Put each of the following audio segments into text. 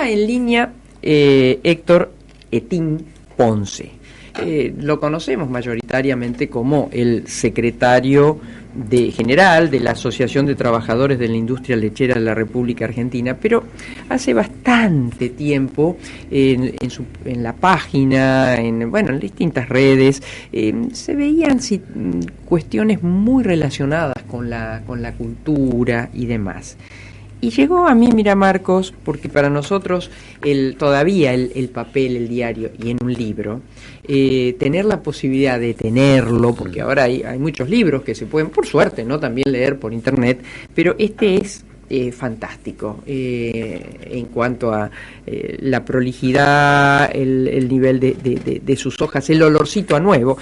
Está en línea Héctor Etín Ponce. Lo conocemos mayoritariamente como el secretario general de la Asociación de Trabajadores de la Industria Lechera de la República Argentina, pero hace bastante tiempo en la página, en distintas redes, se veían cuestiones muy relacionadas con la cultura y demás. Y llegó a mí, mira Marcos, porque para nosotros todavía el papel, el diario y en un libro, tener la posibilidad de tenerlo, porque ahora hay muchos libros que se pueden, por suerte, ¿no?, también leer por internet, pero este es fantástico en cuanto a la prolijidad, el nivel de sus hojas, el olorcito a nuevo.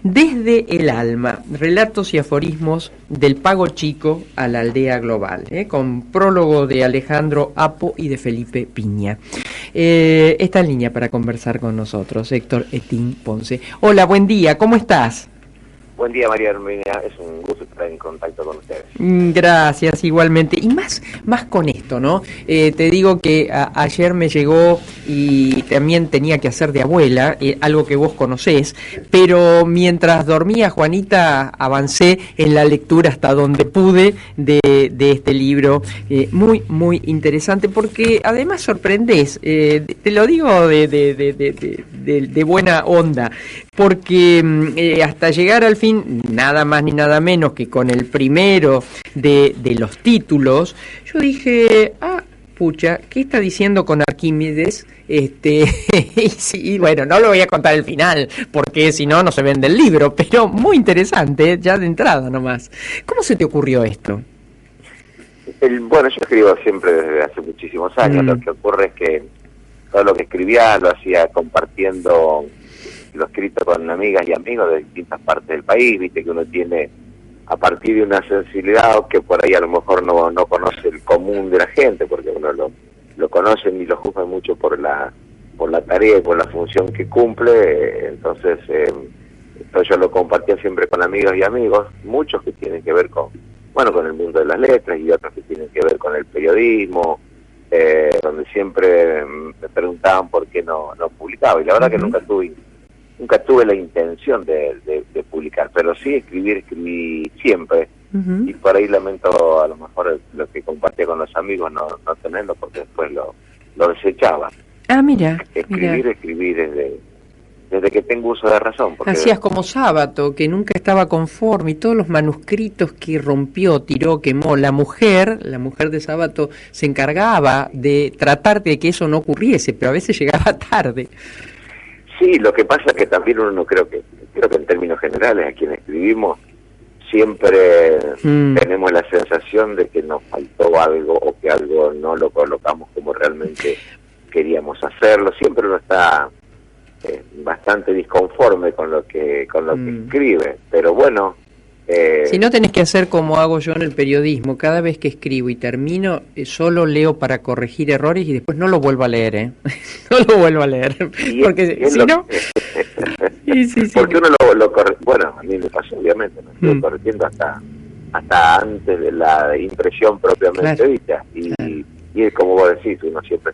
Desde el alma, relatos y aforismos del Pago Chico a la aldea global, con prólogo de Alejandro Apo y de Felipe Piña. Está en línea para conversar con nosotros Héctor Etín Ponce. Hola, buen día, ¿cómo estás? Buen día, María Herminia, es un gusto estar en contacto con ustedes. Gracias, igualmente. Y más con esto, ¿no? Te digo que ayer me llegó y también tenía que hacer de abuela, algo que vos conocés, pero mientras dormía, Juanita, avancé en la lectura hasta donde pude de este libro, muy interesante, porque además sorprendés, te lo digo de buena onda, porque hasta llegar al fin, nada más ni nada menos que con el primero de los títulos, yo dije, pucha, ¿qué está diciendo con Arquímedes? Y bueno, no lo voy a contar el final, porque si no, no se vende el libro, pero muy interesante, ya de entrada nomás. ¿Cómo se te ocurrió esto? Bueno, yo escribo siempre desde hace muchísimos años. Lo que ocurre es que todo lo que escribía lo hacía compartiendo lo escrito con amigas y amigos de distintas partes del país. Viste que uno tiene, a partir de una sensibilidad que por ahí a lo mejor no conoce el común de la gente, porque uno lo conocen y lo juzgan mucho por la tarea y por la función que cumple. Entonces yo lo compartía siempre con amigas y amigos, muchos que tienen que ver con el mundo de las letras y otros que tienen que ver con el periodismo, donde siempre me preguntaban por qué no publicaba, y la verdad que nunca tuve la intención de publicar, pero sí escribí siempre, y por ahí lamento a lo mejor lo que compartía con los amigos no tenerlo, porque después lo desechaba. Mira. Escribí desde que tengo uso de razón. Porque hacías como Sábato, que nunca estaba conforme, y todos los manuscritos que rompió, tiró, quemó. La mujer de Sábato se encargaba de tratar de que eso no ocurriese, pero a veces llegaba tarde. Sí, lo que pasa es que también uno creo que en términos generales a quienes escribimos siempre tenemos la sensación de que nos faltó algo o que algo no lo colocamos como realmente queríamos hacerlo. Siempre uno está bastante disconforme con lo que escribe, pero bueno. Si no, tenés que hacer como hago yo en el periodismo. Cada vez que escribo y termino, solo leo para corregir errores y después no lo vuelvo a leer, no lo vuelvo a leer. Porque si no... sí. Porque uno lo corre... Bueno, a mí me pasó, obviamente, no estoy corrigiendo hasta antes de la impresión propiamente dicha. Y es como vos decís, uno siempre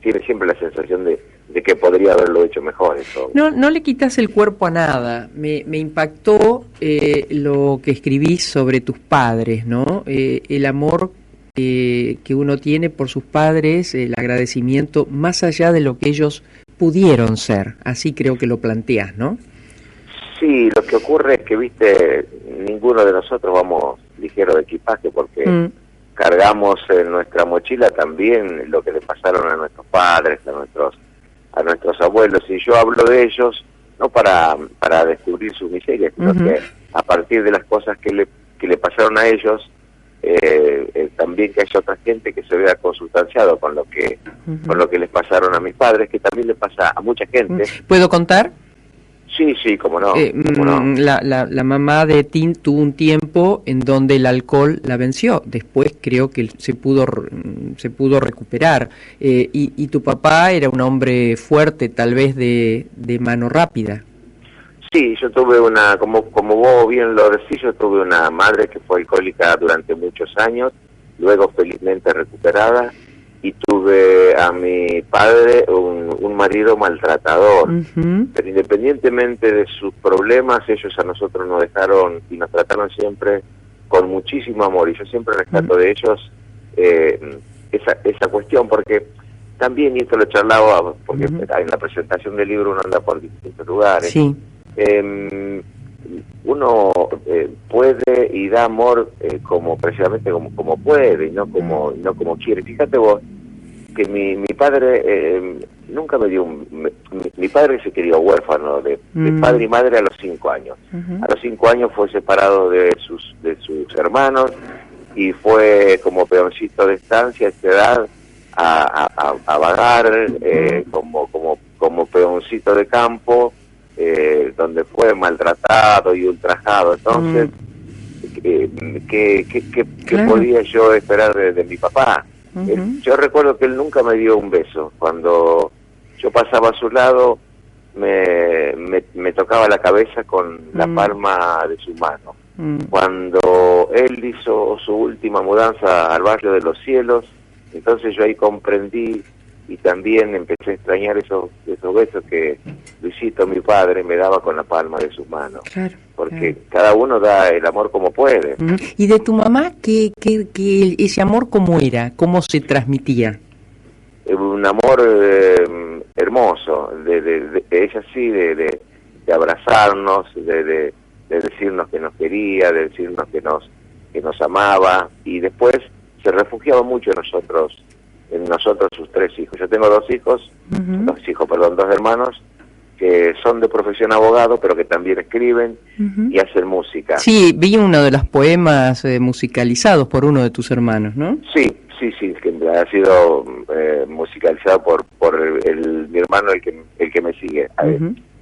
tiene siempre la sensación de que podría haberlo hecho mejor. Eso. No le quitas el cuerpo a nada. Me impactó lo que escribís sobre tus padres, ¿no? El amor que uno tiene por sus padres, el agradecimiento más allá de lo que ellos pudieron ser. Así creo que lo planteás, ¿no? Sí, lo que ocurre es que, viste, ninguno de nosotros vamos ligero de equipaje porque cargamos en nuestra mochila también lo que le pasaron a nuestros padres, a nuestros abuelos, y yo hablo de ellos no para descubrir sus miserias, sino que a partir de las cosas que le pasaron a ellos, también que haya otra gente que se vea consustanciado con lo que les pasaron a mis padres, que también le pasa a mucha gente. ¿Puedo contar? Sí, cómo no. La mamá de Tim tuvo un tiempo en donde el alcohol la venció. Después creo que se pudo recuperar. Y tu papá era un hombre fuerte, tal vez de mano rápida. Sí, yo tuve como vos bien lo decís, yo tuve una madre que fue alcohólica durante muchos años, luego felizmente recuperada, y tuve a mi padre un marido maltratador. Pero independientemente de sus problemas, ellos a nosotros nos dejaron y nos trataron siempre con muchísimo amor, y yo siempre rescato de ellos esa cuestión, porque también, y esto lo charlaba, porque en la presentación del libro uno anda por distintos lugares, sí. Uno puede y da amor como precisamente como puede, y no como quiere. Fíjate vos que mi padre nunca me dio mi padre se crió huérfano de padre y madre a los 5 años. A los 5 años fue separado de sus hermanos y fue como peoncito de estancia a esta edad a vagar como peoncito de campo, donde fue maltratado y ultrajado. Entonces, ¿qué Claro. podía yo esperar de mi papá? Yo recuerdo que él nunca me dio un beso. Cuando yo pasaba a su lado, me tocaba la cabeza con la palma de su mano. Cuando él hizo su última mudanza al barrio de Los Cielos, entonces yo ahí comprendí y también empecé a extrañar esos besos que Luisito, mi padre, me daba con la palma de sus manos. Claro, porque cada uno da el amor como puede. ¿Y de tu mamá qué ese amor cómo era? ¿Cómo se transmitía? Un amor hermoso, de ella sí, de abrazarnos, de decirnos que nos quería, de decirnos que nos amaba, y después se refugiaba mucho en nosotros sus 3 hijos. Yo tengo 2 hijos, dos hermanos, que son de profesión abogado, pero que también escriben y hacen música. Sí, vi uno de los poemas musicalizados por uno de tus hermanos, ¿no? Sí, que ha sido musicalizado por mi hermano, el que me sigue,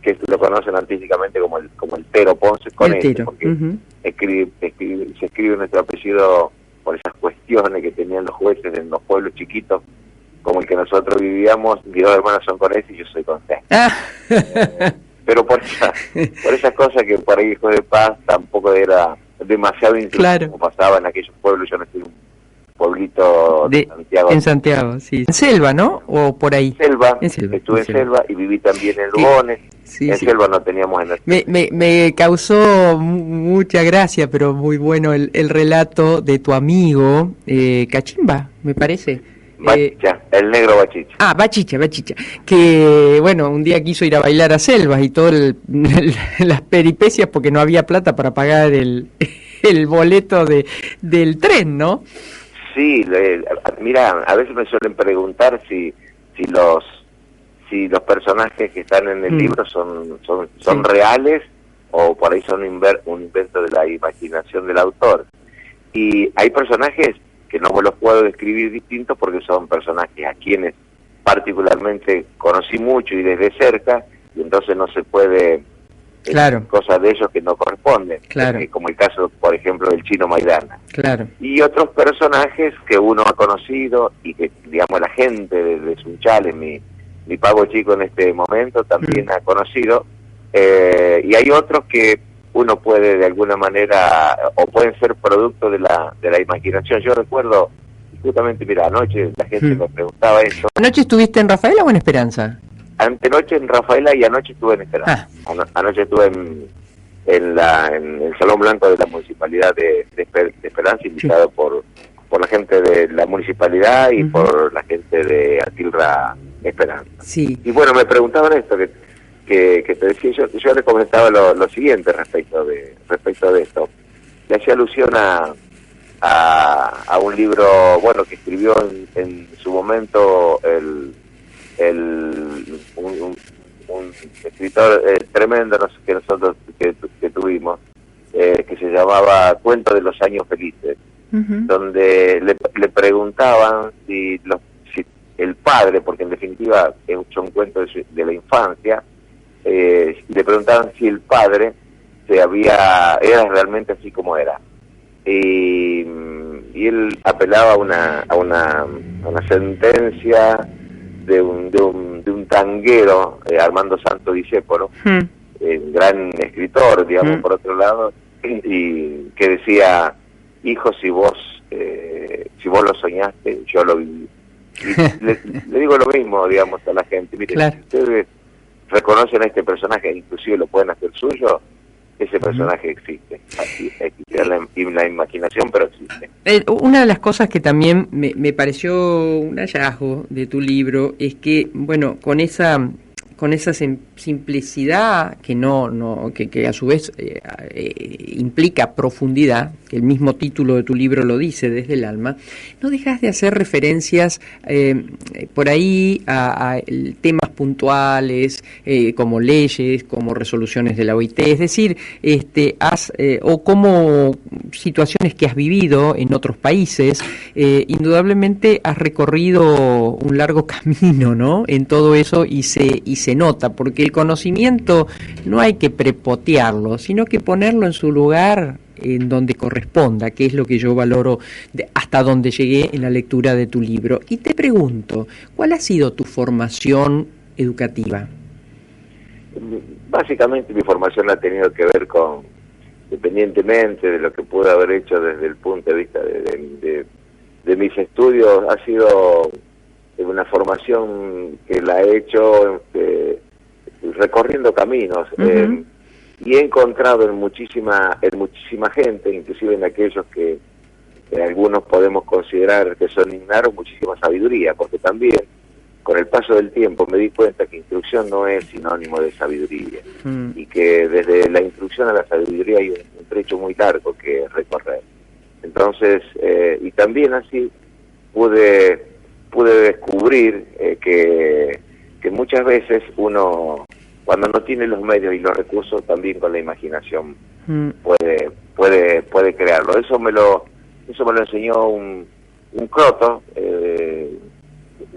que lo conocen artísticamente como el Tero Ponce Conete, porque se escribe nuestro apellido por esas cuestiones que tenían los jueces en los pueblos chiquitos, como el que nosotros vivíamos. Mis 2 hermanos son con S y yo soy con C. Pero por esas cosas que por ahí, hijo de paz, tampoco era demasiado incluso como pasaba en aquellos pueblos. Yo no estoy en un pueblito de Santiago. En Santiago, sí. En Selva, ¿no? ¿O por ahí? Selva. Estuve en Selva y viví también en Lugones. En Selva no teníamos energía. Me causó mucha gracia, pero muy bueno el relato de tu amigo Cachimba, me parece. Bachicha, el negro Bachicha. Bachicha, que bueno, un día quiso ir a bailar a Selvas y todas las peripecias porque no había plata para pagar el boleto del tren, ¿no? Sí, mira, a veces me suelen preguntar si los personajes que están en el libro son reales o por ahí son un invento de la imaginación del autor. Y hay personajes que no me los puedo describir distintos porque son personajes a quienes particularmente conocí mucho y desde cerca, y entonces no se puede cosas de ellos que no corresponden, como el caso, por ejemplo, del Chino Maidana. Y otros personajes que uno ha conocido y que, digamos, la gente de Sunchales, mi pago chico en este momento, también ha conocido, y hay otros que uno puede de alguna manera, o pueden ser producto de la imaginación. Yo recuerdo, justamente, mira, anoche la gente me preguntaba eso. ¿Anoche estuviste en Rafaela o en Esperanza? Antenoche en Rafaela y anoche estuve en Esperanza. Anoche estuve en el Salón Blanco de la Municipalidad de Esperanza, invitado por la gente de la municipalidad y por la gente de Atilra Esperanza. Y bueno, me preguntaban esto, que te decía, yo le comentaba lo siguiente respecto de esto. Le hacía alusión a un libro, bueno, que escribió en su momento un escritor tremendo que tuvimos, que se llamaba Cuento de los Años Felices, donde le preguntaban si el padre, porque en definitiva son cuentos de la infancia, le preguntaban si el padre era realmente así como era. Y él apelaba a una sentencia de un tanguero, Armando Santo Discépolo, gran escritor, digamos, por otro lado, y que decía: hijo, si vos lo soñaste, yo lo viví. Y le digo lo mismo, digamos, a la gente. Mire, Claro. si ustedes reconocen a este personaje, inclusive lo pueden hacer suyo, ese personaje existe. Así, existe la imaginación, pero existe. Una de las cosas que también me pareció un hallazgo de tu libro es que, bueno, con esa simplicidad que a su vez implica profundidad, que el mismo título de tu libro lo dice, Desde el alma, no dejas de hacer referencias por ahí a temas puntuales, como leyes, como resoluciones de la OIT, es decir, o como situaciones que has vivido en otros países. Indudablemente has recorrido un largo camino, ¿no?, en todo eso, y se nota, porque el conocimiento no hay que prepotearlo, sino que ponerlo en su lugar, en donde corresponda, que es lo que yo valoro hasta donde llegué en la lectura de tu libro. Y te pregunto, ¿cuál ha sido tu formación educativa? Básicamente mi formación ha tenido que ver con, independientemente de lo que pude haber hecho desde el punto de vista de mis estudios, ha sido una formación que la he hecho recorriendo caminos. Uh-huh. Y he encontrado en muchísima gente, inclusive en aquellos que algunos podemos considerar que son ignaros, muchísima sabiduría, porque también con el paso del tiempo me di cuenta que instrucción no es sinónimo de sabiduría, y que desde la instrucción a la sabiduría hay un trecho muy largo que recorrer. Entonces, y también así pude descubrir que muchas veces uno, cuando no tiene los medios y los recursos, también con la imaginación puede crearlo. Eso me lo enseñó un croto.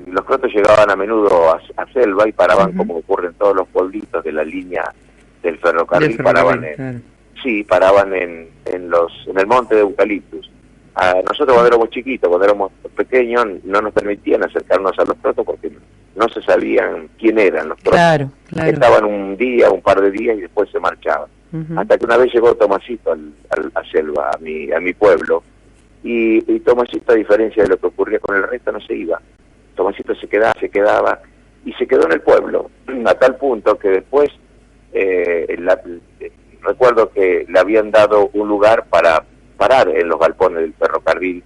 Los crotos llegaban a menudo a Selva y paraban, como ocurre en todos los pueblitos de la línea del ferrocarril, paraban en el monte de eucaliptus. Nosotros cuando éramos chiquitos, cuando éramos pequeños, no nos permitían acercarnos a los crotos porque no se sabían quién eran los crotos. Claro. Estaban un día, un par de días y después se marchaban. Hasta que una vez llegó Tomasito a Selva, a mi pueblo, y Tomasito, a diferencia de lo que ocurría con el resto, no se iba. Tomasito se quedaba y se quedó en el pueblo, a tal punto que después recuerdo que le habían dado un lugar para parar en los galpones del ferrocarril,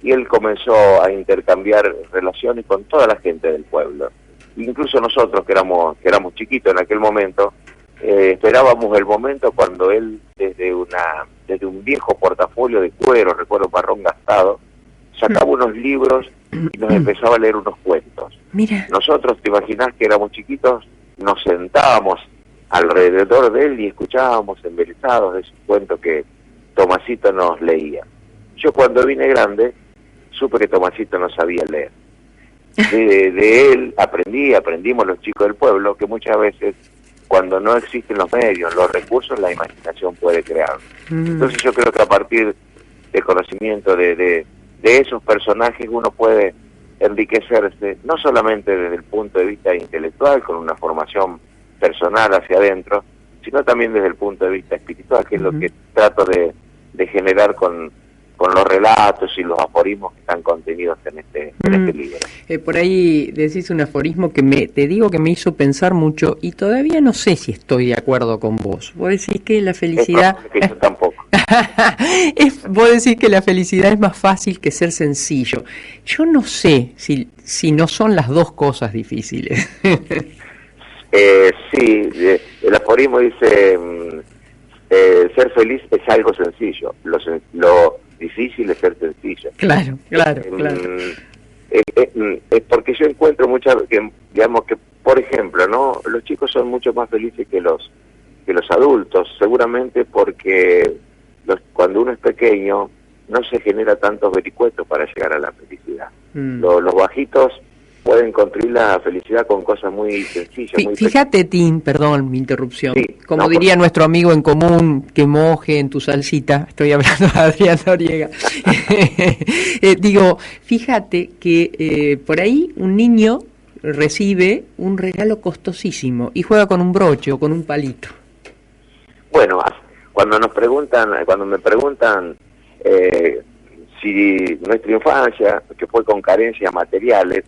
y él comenzó a intercambiar relaciones con toda la gente del pueblo. Incluso nosotros, que éramos chiquitos en aquel momento, esperábamos el momento cuando él, desde un viejo portafolio de cuero, recuerdo, marrón gastado, sacaba unos libros y nos empezaba a leer unos cuentos. Mira. Nosotros, te imaginás que éramos chiquitos, nos sentábamos alrededor de él y escuchábamos embelesados de esos cuentos que Tomasito nos leía. Yo, cuando vine grande, supe que Tomasito no sabía leer. De él aprendimos los chicos del pueblo que muchas veces, cuando no existen los medios, los recursos, la imaginación puede crear. Entonces yo creo que a partir del conocimiento de esos personajes uno puede enriquecerse, no solamente desde el punto de vista intelectual, con una formación personal hacia adentro, sino también desde el punto de vista espiritual, que es lo que trato de generar con los relatos y los aforismos que están contenidos en este libro. Por ahí decís un aforismo que te digo que me hizo pensar mucho, y todavía no sé si estoy de acuerdo con vos. Vos decís que la felicidad... Que yo tampoco. Vos decís que la felicidad es más fácil que ser sencillo. Yo no sé si no son las dos cosas difíciles. Sí, el aforismo dice, ser feliz es algo sencillo, lo difícil es ser sencillo. Claro. Porque yo encuentro digamos que, por ejemplo, ¿no?, los chicos son mucho más felices que los adultos, seguramente porque cuando uno es pequeño no se genera tantos vericuetos para llegar a la felicidad. Los bajitos pueden construir la felicidad con cosas muy sencillas. Fíjate, Tim, perdón mi interrupción, sí, como diría nuestro amigo en común, que moje en tu salsita, estoy hablando de Adrián Noriega. Digo, fíjate que por ahí un niño recibe un regalo costosísimo y juega con un broche o con un palito. Bueno, cuando me preguntan si nuestra infancia, que fue con carencias materiales,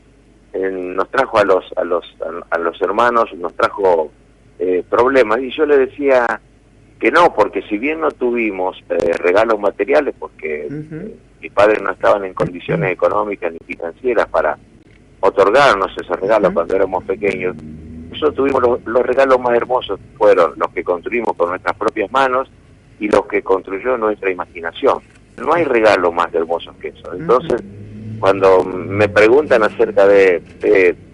nos trajo a los hermanos, nos trajo problemas, y yo le decía que no, porque si bien no tuvimos regalos materiales, porque mis padres no estaban en condiciones económicas ni financieras para otorgarnos esos regalos cuando éramos pequeños, nosotros tuvimos los regalos más hermosos, fueron los que construimos con nuestras propias manos y los que construyó nuestra imaginación. No hay regalo más hermoso que eso. Entonces, cuando me preguntan acerca de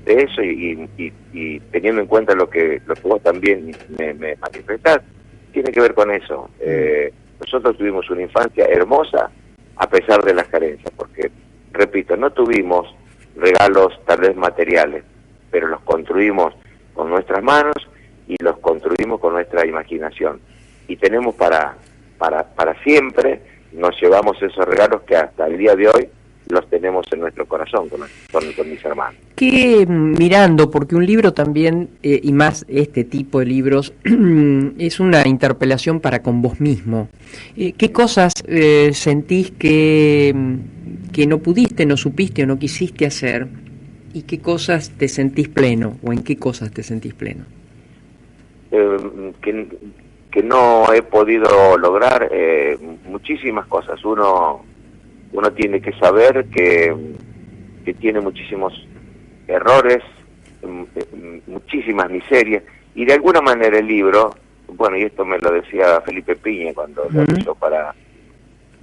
eso y teniendo en cuenta lo que vos también me manifestás, tiene que ver con eso. Nosotros tuvimos una infancia hermosa a pesar de las carencias, porque, repito, no tuvimos regalos tal vez materiales, pero los construimos con nuestras manos y los construimos con nuestra imaginación. Y tenemos para siempre, nos llevamos esos regalos que hasta el día de hoy los tenemos en nuestro corazón con mis hermanos. Que mirando, porque un libro también, y más este tipo de libros, es una interpelación para con vos mismo. ¿Qué cosas sentís que no pudiste, no supiste o no quisiste hacer? ¿Y qué cosas te sentís pleno? ¿O en qué cosas te sentís pleno? Que no he podido lograr muchísimas cosas. Uno tiene que saber que tiene muchísimos errores, muchísimas miserias, y de alguna manera el libro, bueno, y esto me lo decía Felipe Piña cuando lo hizo para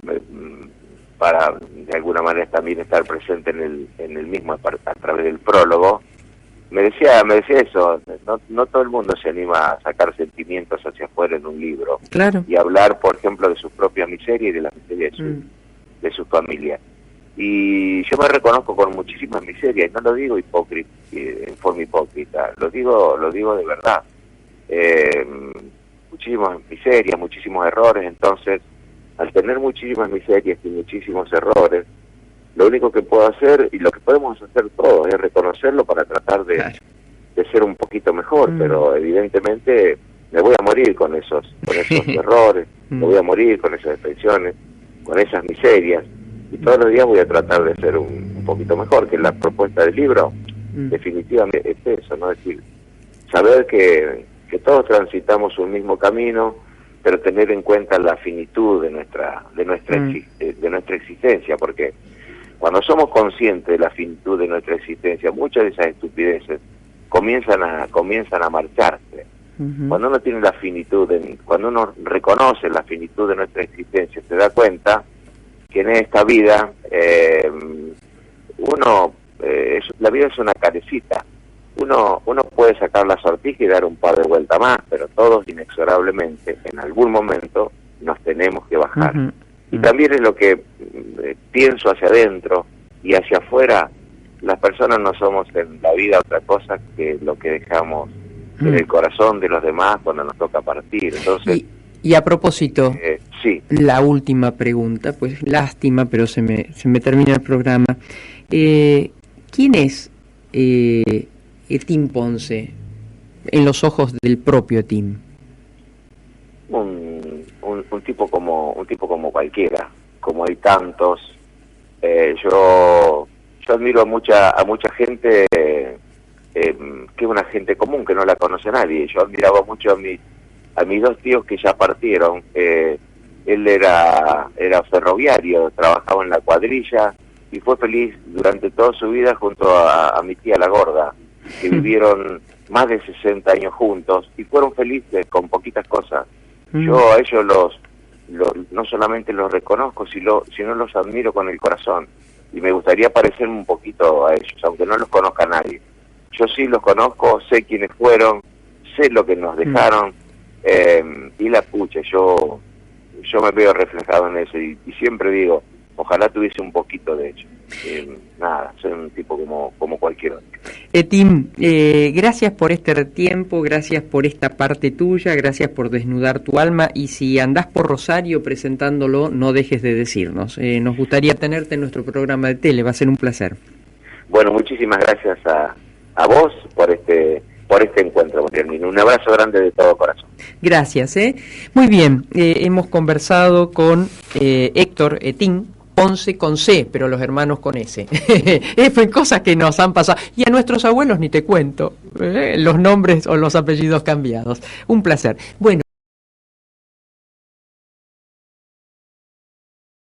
de alguna manera también estar presente en el mismo a través del prólogo, me decía eso, no todo el mundo se anima a sacar sentimientos hacia afuera en un libro, claro, y hablar, por ejemplo, de sus propias miserias y de la miseria de su familia. Y yo me reconozco con muchísimas miserias, no lo digo en forma hipócrita, lo digo de verdad. Muchísimas miserias, muchísimos errores. Entonces, al tener muchísimas miserias y muchísimos errores, lo único que puedo hacer, y lo que podemos hacer todos, es reconocerlo para tratar de ser un poquito mejor, pero evidentemente me voy a morir con esos errores, me voy a morir con esas expresiones, con esas miserias, y todos los días voy a tratar de ser un poquito mejor, que la propuesta del libro definitivamente es eso, ¿no? Es decir, saber que todos transitamos un mismo camino, pero tener en cuenta la finitud de nuestra existencia, porque cuando somos conscientes de la finitud de nuestra existencia, muchas de esas estupideces comienzan a marcharse. Cuando uno tiene la finitud, cuando uno reconoce la finitud de nuestra existencia, se da cuenta que en esta vida la vida es una carecita. Uno puede sacar la sortija y dar un par de vueltas más, pero todos inexorablemente en algún momento nos tenemos que bajar. Y también es lo que pienso hacia adentro y hacia afuera. Las personas no somos en la vida otra cosa que lo que dejamos en el corazón de los demás cuando nos toca partir. Entonces, y a propósito, sí, la última pregunta, pues lástima, pero se me termina el programa. ¿Quién es Etín Ponce en los ojos del propio Etín? Un tipo como cualquiera, como hay tantos. Yo admiro a mucha gente que es una gente común, que no la conoce nadie. Yo admiraba mucho a mis dos tíos que ya partieron. Él era ferroviario, trabajaba en la cuadrilla y fue feliz durante toda su vida junto a mi tía la Gorda, que vivieron más de 60 años juntos y fueron felices con poquitas cosas. Yo a ellos no solamente los reconozco, sino los admiro con el corazón, y me gustaría parecerme un poquito a ellos, aunque no los conozca nadie. Yo sí los conozco, sé quiénes fueron, sé lo que nos dejaron, y la pucha, yo me veo reflejado en eso, y siempre digo, ojalá tuviese un poquito de ello. Nada, soy un tipo como cualquier otro. Etín, gracias por este tiempo, gracias por esta parte tuya, gracias por desnudar tu alma, y si andás por Rosario presentándolo, no dejes de decirnos. Nos gustaría tenerte en nuestro programa de tele, va a ser un placer. Bueno, muchísimas gracias a vos por este encuentro, Guillermino. Un abrazo grande de todo corazón. Gracias. Muy bien, hemos conversado con Héctor Etín Ponce con C, pero los hermanos con S. Fue cosas que nos han pasado. Y a nuestros abuelos ni te cuento, los nombres o los apellidos cambiados. Un placer. Bueno.